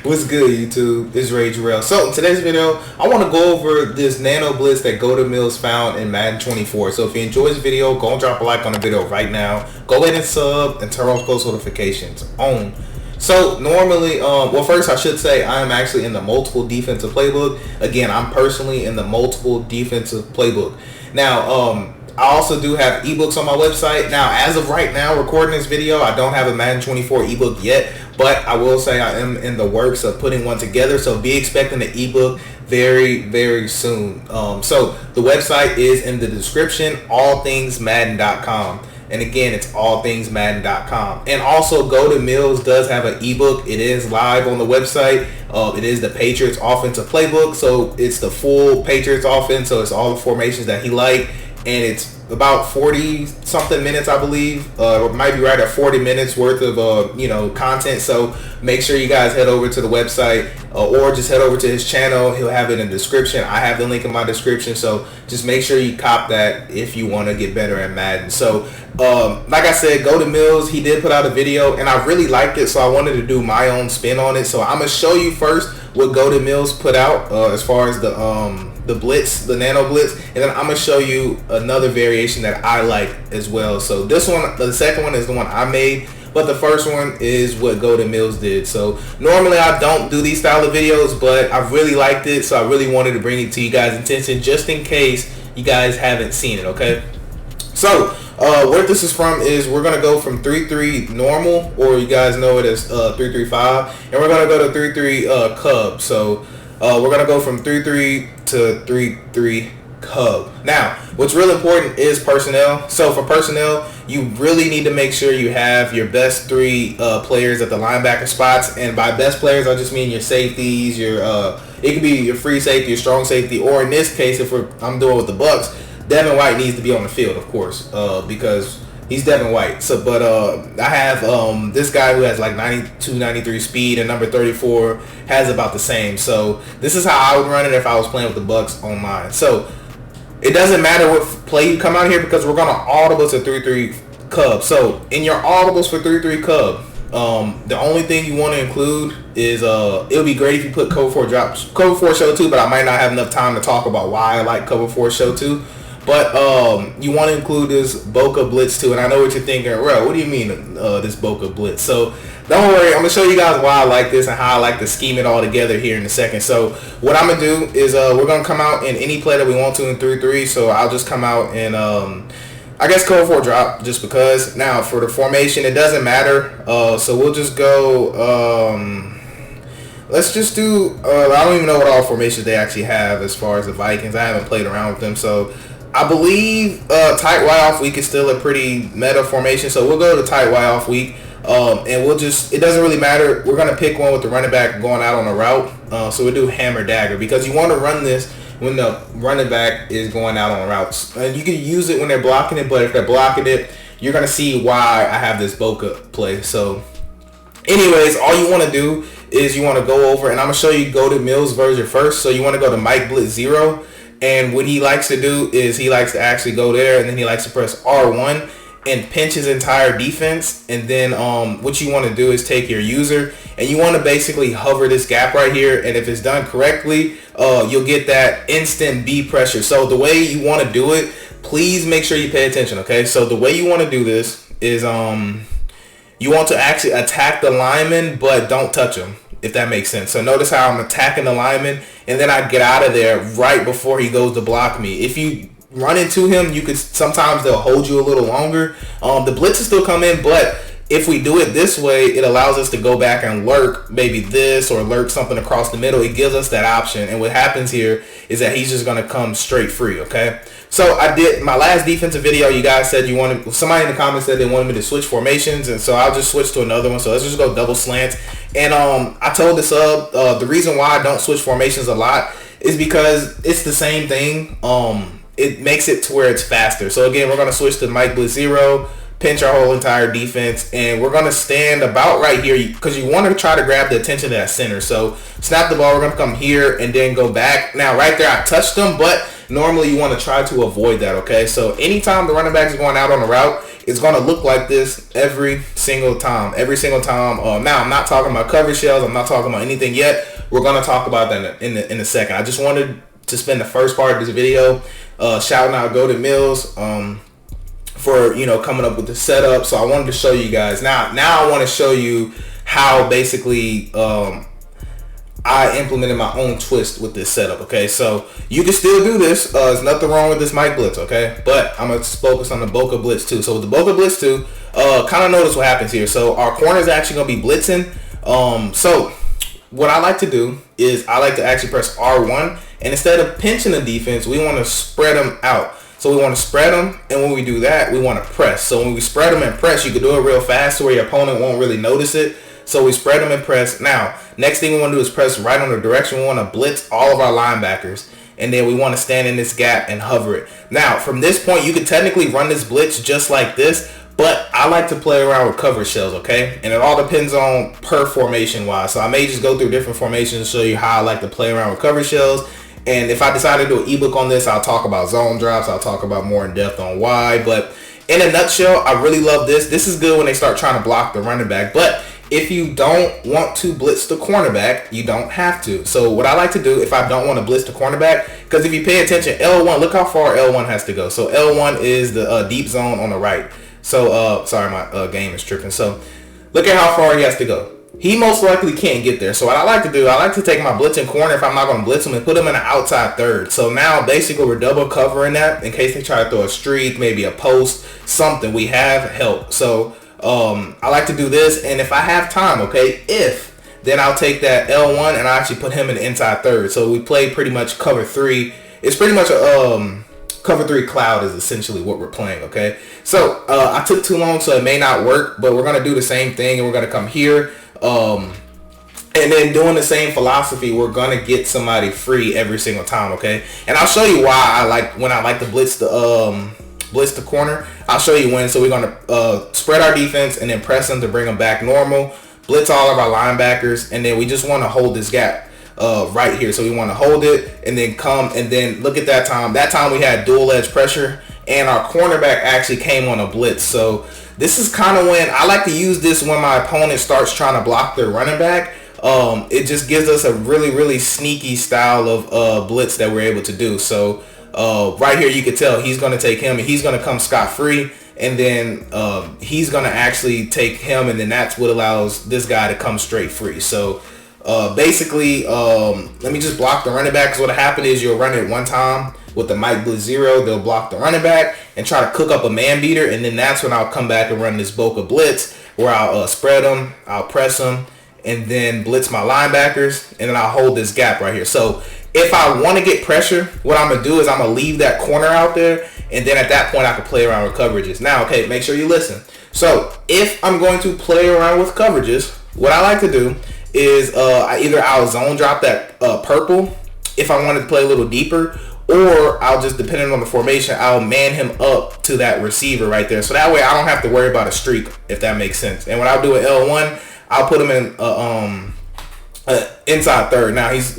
What's good, YouTube? It's Ray Jarrell. So in today's video, I want to go over this Nano Blitz that Go to Mills found in Madden 24. So if you enjoy this video, go and drop a like on the video right now. Go ahead and sub and turn on post notifications on. So normally, well, first I should say I am actually in the multiple defensive playbook. Again, I'm personally in the multiple defensive playbook. Now, I also do have ebooks on my website. Now, as of right now, recording this video, I don't have a Madden 24 ebook yet, but I will say I am in the works of putting one together. So be expecting the ebook very, very soon. So the website is in the description, allthingsmadden.com. And again, it's allthingsmadden.com. And also, Go to Mills does have an ebook. It is live on the website. It is the Patriots offensive playbook. So it's the full Patriots offense. So it's all the formations that he liked. And it's about 40 something minutes, I believe. It might be right at 40 minutes worth of content. So make sure you guys head over to the website or just head over to his channel. He'll have it in the description. I have the link in my description. So just make sure you cop that if you want to get better at Madden. So like I said, Go to Mills, he did put out a video and I really liked it, so I wanted to do my own spin on it. So I'm gonna show you first what Go to Mills put out as far as the Blitz, the Nano Blitz, and then I'm gonna show you another variation that I like as well. So this one, the second one, is the one I made, but the first one is what Go to Mills did. So normally I don't do these style of videos, but I really liked it, so I really wanted to bring it to you guys' attention just in case you guys haven't seen it. Okay, so where this is from is we're gonna go from 3-3 normal, or you guys know it as 3-3-5, and we're gonna go to 3-3 cub. So we're gonna go from 3-3 to 3-3 cub. Now, what's real important is personnel. So for personnel, you really need to make sure you have your best three players at the linebacker spots. And by best players, I just mean your safeties, your it could be your free safety, your strong safety, or in this case, if I'm doing with the Bucks, Devin White needs to be on the field, of course, because he's Devin White. So, but I have this guy who has like 92, 93 speed, and number 34 has about the same. So this is how I would run it if I was playing with the Bucks on mine. So it doesn't matter what play you come out here because we're gonna audible to 3-3 cub. So in your audibles for 3-3 cub, the only thing you want to include is it would be great if you put cover 4 drops, cover 4 show 2, but I might not have enough time to talk about why I like cover 4 show 2. But you want to include this Boca Blitz too. And I know what you're thinking, well, what do you mean this Boca Blitz? So don't worry, I'm going to show you guys why I like this and how I like to scheme it all together here in a second. So what I'm going to do is we're going to come out in any play that we want to in 3-3. So I'll just come out in, I guess, cover 4 drop just because. Now for the formation, it doesn't matter. So we'll just go, let's just do, I don't even know what all formations they actually have as far as the Vikings. I haven't played around with them. So I believe tight Y off week is still a pretty meta formation, so we'll go to tight Y off week, and we'll just, it doesn't really matter. We're going to pick one with the running back going out on a route, so we'll do hammer dagger because you want to run this when the running back is going out on routes. And you can use it when they're blocking it, but if they're blocking it, you're going to see why I have this Boca play. So anyways, all you want to do is you want to go over, and I'm going to show you Go to Mills version first. So you want to go to Mike Blitz 0. And what he likes to do is he likes to actually go there, and then he likes to press R1 and pinch his entire defense. And then what you want to do is take your user and you want to basically hover this gap right here. And if it's done correctly, you'll get that instant B pressure. So the way you want to do it, please make sure you pay attention, okay? So the way you want to do this is you want to actually attack the lineman, but don't touch him, if that makes sense. So notice how I'm attacking the lineman, and then I get out of there right before he goes to block me. If you run into him, you could sometimes they'll hold you a little longer. The blitzes still come in, but if we do it this way, it allows us to go back and lurk maybe this or lurk something across the middle. It gives us that option. And what happens here is that he's just going to come straight free, okay? So I did my last defensive video. You guys said you wanted, somebody in the comments said they wanted me to switch formations, and so I'll just switch to another one. So let's just go double slants. And I told this the reason why I don't switch formations a lot is because it's the same thing. It makes it to where it's faster. So again, we're going to switch to Mike Blitz 0, pinch our whole entire defense, and we're going to stand about right here because you want to try to grab the attention of that center. So snap the ball, we're going to come here and then go back. Now right there I touched them, but normally you want to try to avoid that, okay? So anytime the running back is going out on a route, it's going to look like this every single time. Now, I'm not talking about cover shells. I'm not talking about anything yet. We're going to talk about that in a second. I just wanted to spend the first part of this video shouting out Go to Mills for, you know, coming up with the setup. So I wanted to show you guys. Now I want to show you how basically I implemented my own twist with this setup. Okay, so you can still do this. There's nothing wrong with this mic blitz. Okay, but I'm gonna focus on the Boca Blitz 2. So with the Boca Blitz 2, kind of notice what happens here. So our corner is actually gonna be blitzing. So what I like to do is I like to actually press R1, and instead of pinching the defense, we want to spread them out. So we want to spread them, and when we do that, we want to press. So when we spread them and press, you can do it real fast so where your opponent won't really notice it. So we spread them and press. Now, next thing we want to do is press right on the direction. We want to blitz all of our linebackers. And then we want to stand in this gap and hover it. Now, from this point, you could technically run this blitz just like this. But I like to play around with cover shells, okay? And it all depends on per formation wise. So I may just go through different formations and show you how I like to play around with cover shells. And if I decide to do an ebook on this, I'll talk about zone drops. I'll talk about more in depth on why. But in a nutshell, I really love this. This is good when they start trying to block the running back. But if you don't want to blitz the cornerback, you don't have to. So what I like to do if I don't want to blitz the cornerback, because if you pay attention, L1, look how far L1 has to go. So L1 is the deep zone on the right. So, sorry, my game is tripping. So look at how far he has to go. He most likely can't get there. So what I like to do, I like to take my blitzing corner if I'm not going to blitz him and put him in an outside third. So now basically we're double covering that in case they try to throw a streak, maybe a post, something. We have help. So I like to do this, and if I have time, okay, then I'll take that L1 and I actually put him in the inside third. So we play pretty much cover 3. It's pretty much a cover 3 cloud is essentially what we're playing, okay? So I took too long, so it may not work, but we're gonna do the same thing, and we're gonna come here, and then doing the same philosophy, we're gonna get somebody free every single time, okay? And I'll show you why when I like to blitz the corner. I'll show you when. So we're gonna spread our defense and then press them to bring them back normal, blitz all of our linebackers, and then we just want to hold this gap right here. So we want to hold it and then come, and then look at that time. That time we had dual edge pressure, and our cornerback actually came on a blitz. So this is kind of when I like to use this when my opponent starts trying to block their running back. It just gives us a really, really sneaky style of blitz that we're able to do. So right here you can tell he's going to take him and he's going to come scot-free, and then he's going to actually take him, and then that's what allows this guy to come straight free. So basically let me just block the running back, because what'll happen is you'll run it one time with the Mike Blitz 0, they'll block the running back and try to cook up a man beater, and then that's when I'll come back and run this Boca Blitz where I'll spread them, I'll press them, and then blitz my linebackers, and then I'll hold this gap right here. So if I want to get pressure, what I'm going to do is I'm going to leave that corner out there, and then at that point I can play around with coverages. Now, okay, make sure you listen. So if I'm going to play around with coverages, what I like to do is I'll zone drop that purple if I wanted to play a little deeper, or I'll just, depending on the formation, I'll man him up to that receiver right there. So that way I don't have to worry about a streak, if that makes sense. And when I do an L1, I'll put him in inside third. Now he's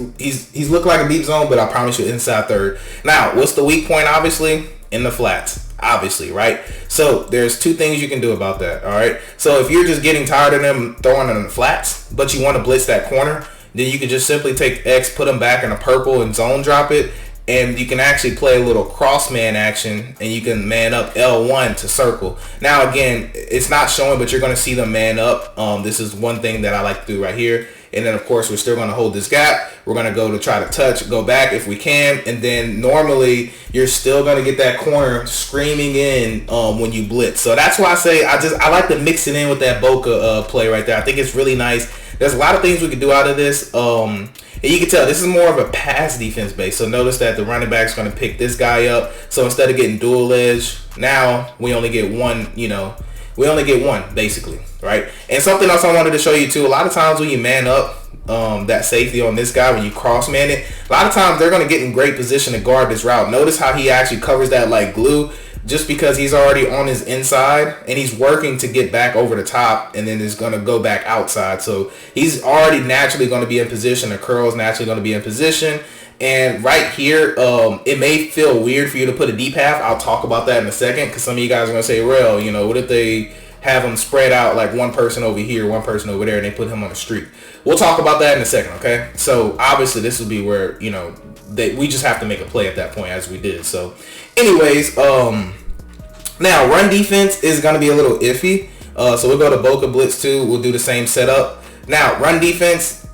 looked like a deep zone, but I promise you inside third. Now what's the weak point? Obviously in the flats, obviously, right? So there's two things you can do about that. All right, so if you're just getting tired of them throwing in the flats, but you want to blitz that corner, then you can just simply take X, put them back in a purple and zone drop it, and you can actually play a little cross man action, and you can man up L1 to circle. Now again, it's not showing, but you're going to see them man up. This is one thing that I like to do right here. And then of course we're still going to hold this gap. We're going to go to try to touch, go back if we can, and then normally you're still going to get that corner screaming in when you blitz. So that's why I say I like to mix it in with that Boca play right there. I think it's really nice. There's a lot of things we can do out of this. And you can tell this is more of a pass defense base. So notice that the running back's going to pick this guy up. So instead of getting dual edge, now we only get one, we only get one basically, right? And something else I wanted to show you too, a lot of times when you man up that safety on this guy, when you cross man it, a lot of times they're going to get in great position to guard this route. Notice how he actually covers that like glue, just because he's already on his inside and he's working to get back over the top, and then is going to go back outside. So he's already naturally going to be in position. The curl's naturally going to be in position, And right here, it may feel weird for you to put a deep half. I'll talk about that in a second, because some of you guys are going to say, well, you know, what if they have them spread out like one person over here, one person over there, and they put him on a streak? We'll talk about that in a second, okay? So obviously this will be where, you know, we just have to make a play at that point, as we did. So anyways, now run defense is going to be a little iffy. So we'll go to Bunch Blitz 2. We'll do the same setup. Now run defense,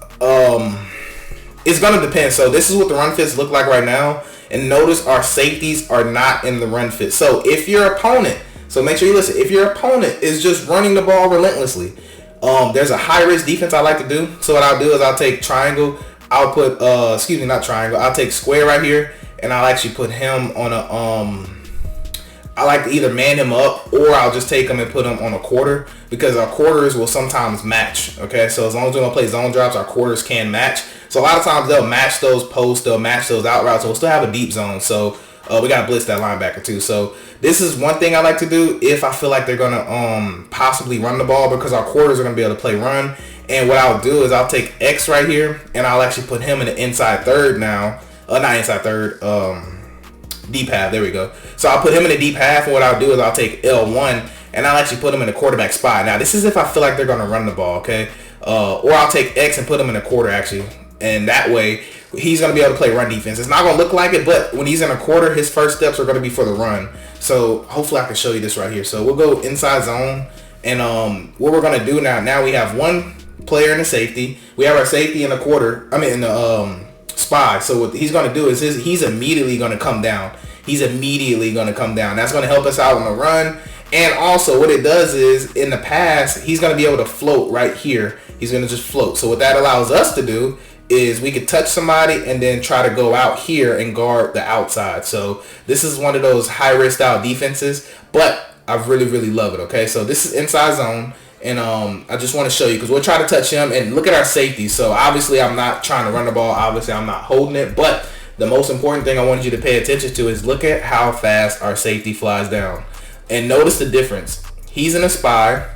it's going to depend. So this is what the run fits look like right now. And notice our safeties are not in the run fit. So if your opponent, so make sure you listen, if your opponent is just running the ball relentlessly, there's a high risk defense I like to do. So what I'll do is I'll take triangle. I'll put, not triangle. I'll take square right here, and I'll actually put him on a, I like to either man him up, or I'll just take him and put him on a quarter, because our quarters will sometimes match. Okay, so as long as we're gonna play zone drops, our quarters can match. So a lot of times they'll match those posts, they'll match those out routes, so we'll still have a deep zone. So we gotta blitz that linebacker too. So this is one thing I like to do if I feel like they're gonna possibly run the ball, because our quarters are gonna be able to play run. And what I'll do is I'll take X right here, and I'll actually put him in the inside third now. Not inside third, deep half. There we go. So I'll put him in the deep half, and what I'll do is I'll take L1, and I'll actually put him in the quarterback spot. Now this is if I feel like they're gonna run the ball, okay? Or I'll take X and put him in a quarter actually, and that way he's gonna be able to play run defense. It's not gonna look like it, but when he's in a quarter, his first steps are gonna be for the run. So hopefully I can show you this right here. So we'll go inside zone, and what we're gonna do now we have one player in the safety. We have our safety in the quarter. I mean in the spy. So what he's gonna do is he's immediately gonna come down. He's immediately gonna come down. That's gonna help us out on the run. And also what it does is, in the pass, he's gonna be able to float right here. He's gonna just float. So what that allows us to do is we could touch somebody and then try to go out here and guard the outside. So this is one of those high risk style defenses, but I really, really love it. Okay, so this is inside zone, and I just want to show you, because we'll try to touch him, and look at our safety. So obviously I'm not trying to run the ball, obviously I'm not holding it, but the most important thing I wanted you to pay attention to is look at how fast our safety flies down, and notice the difference. He's in a spy,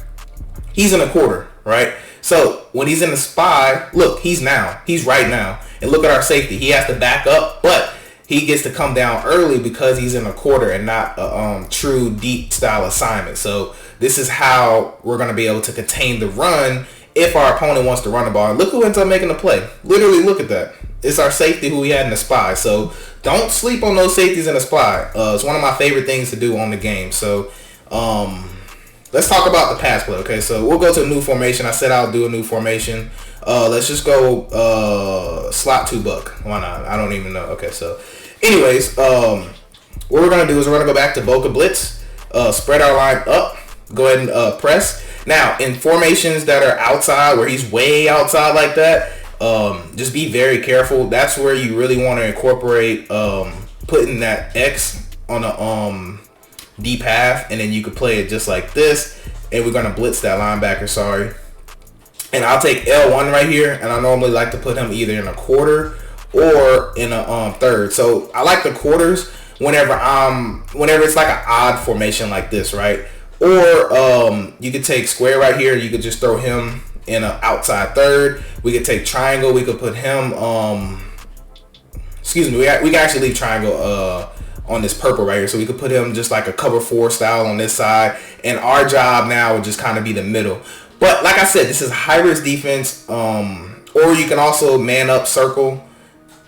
he's in a quarter, right? So when he's in the spy, look, he's right now, and look at our safety. He has to back up, but he gets to come down early because he's in a quarter and not a true deep style assignment. So this is how we're going to be able to contain the run if our opponent wants to run the ball. And look who ends up making the play. Literally, look at that. It's our safety who we had in the spy. So don't sleep on those safeties in the spy. It's one of my favorite things to do on the game. So let's talk about the pass play. Okay, so we'll go to a new formation. I said I'll do a new formation. Let's just go slot 2 buck. Why not? I don't even know. Okay, so anyways, what we're going to do is we're going to go back to Bunch Blitz, spread our line up, go ahead and press. Now, in formations that are outside, where he's way outside like that, just be very careful. That's where you really want to incorporate putting that X on a deep half, and then you could play it just like this, and we're going to blitz that linebacker, sorry. And I'll take L1 right here, and I normally like to put him either in a quarter or in a third. So I like the quarters whenever it's like an odd formation like this, right? Or you could take square right here. You could just throw him in an outside third. We could take triangle. We could put him. We can actually leave triangle on this purple right here. So we could put him just like a cover 4 style on this side. And our job now would just kind of be the middle. But like I said, this is high risk defense. Or you can also man up circle,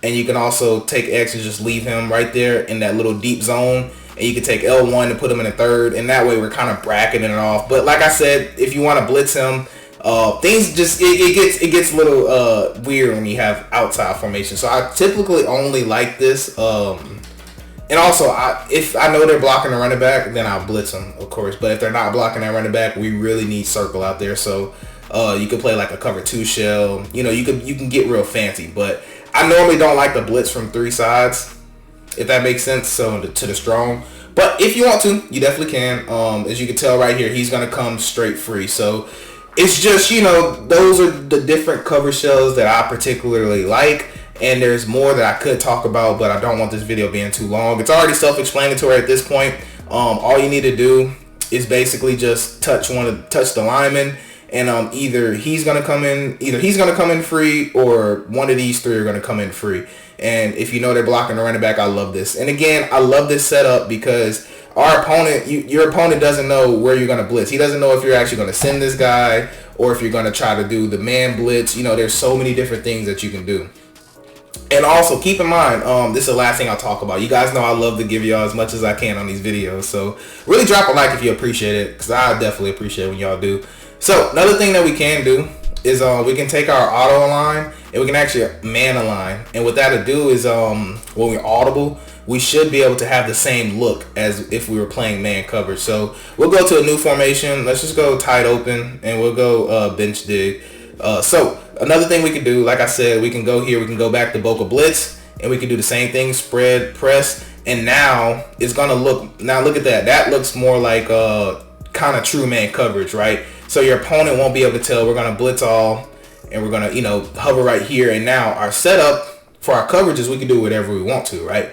and you can also take X and just leave him right there in that little deep zone. And you can take L1 and put him in a third, and that way we're kind of bracketing it off. But like I said, if you want to blitz him, things just it gets a little weird when you have outside formation. So I typically only like this. And also, if I know they're blocking the running back, then I'll blitz them, of course. But if they're not blocking that running back, we really need circle out there. So you could play like a cover 2 shell. You know, you can get real fancy. But I normally don't like the blitz from 3 sides, if that makes sense. So to the strong. But if you want to, you definitely can. As you can tell right here, he's going to come straight free. So it's just, you know, those are the different cover shells that I particularly like. And there's more that I could talk about, but I don't want this video being too long. It's already self-explanatory at this point. All you need to do is basically just touch the lineman, and either he's gonna come in free, or one of these 3 are gonna come in free. And if you know they're blocking the running back, I love this. And again, I love this setup because our opponent, your opponent doesn't know where you're going to blitz. He doesn't know if you're actually going to send this guy or if you're going to try to do the man blitz. You know, there's so many different things that you can do. And also keep in mind, this is the last thing I'll talk about. You guys know I love to give y'all as much as I can on these videos. So really drop a like if you appreciate it, because I definitely appreciate it when y'all do. So another thing that we can do is we can take our auto align and we can actually man align. And what that'll do is when we're audible, we should be able to have the same look as if we were playing man coverage. So we'll go to a new formation. Let's just go tight open and we'll go bench dig. So another thing we can do, like I said, we can go here, we can go back to Boca Blitz and we can do the same thing, spread, press, and now it's gonna look, now look at that. That looks more like kind of true man coverage, right? So your opponent won't be able to tell. We're gonna blitz all and we're gonna, you know, hover right here. And now our setup for our coverages, we can do whatever we want to, right?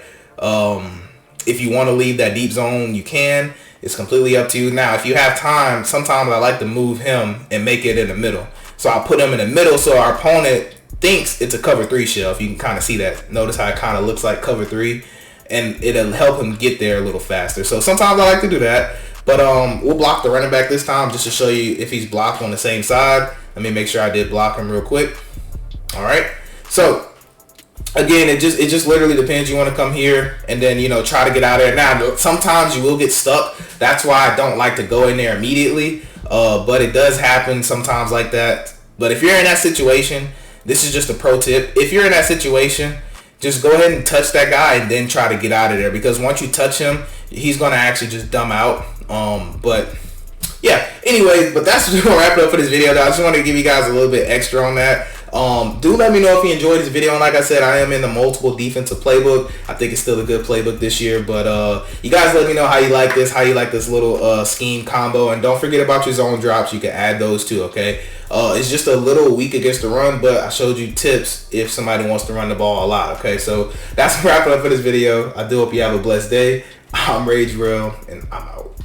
If you want to leave that deep zone, you can. It's completely up to you. Now, if you have time, sometimes I like to move him and make it in the middle. So I'll put him in the middle so our opponent thinks it's a cover 3 shelf. You can kind of see that. Notice how it kind of looks like cover 3, and it'll help him get there a little faster. So sometimes I like to do that. But we'll block the running back this time just to show you if he's blocked on the same side. Let me make sure I did block him real quick. All right. So again, it just literally depends. You want to come here and then, you know, try to get out of there. Now, sometimes you will get stuck. That's why I don't like to go in there immediately. But it does happen sometimes like that. But if you're in that situation, this is just a pro tip. If you're in that situation, just go ahead and touch that guy and then try to get out of there. Because once you touch him, he's going to actually just dumb out. But yeah, anyway, but that's just gonna wrap it up for this video. I just want to give you guys a little bit extra on that. Do let me know if you enjoyed this video. And like I said, I am in the multiple defensive playbook. I think it's still a good playbook this year. But you guys let me know how you like this, little scheme combo. And don't forget about your zone drops. You can add those too, okay? It's just a little weak against the run, but I showed you tips if somebody wants to run the ball a lot, okay? So that's wrap it up for this video. I do hope you have a blessed day. I'm Rage Real, and I'm out.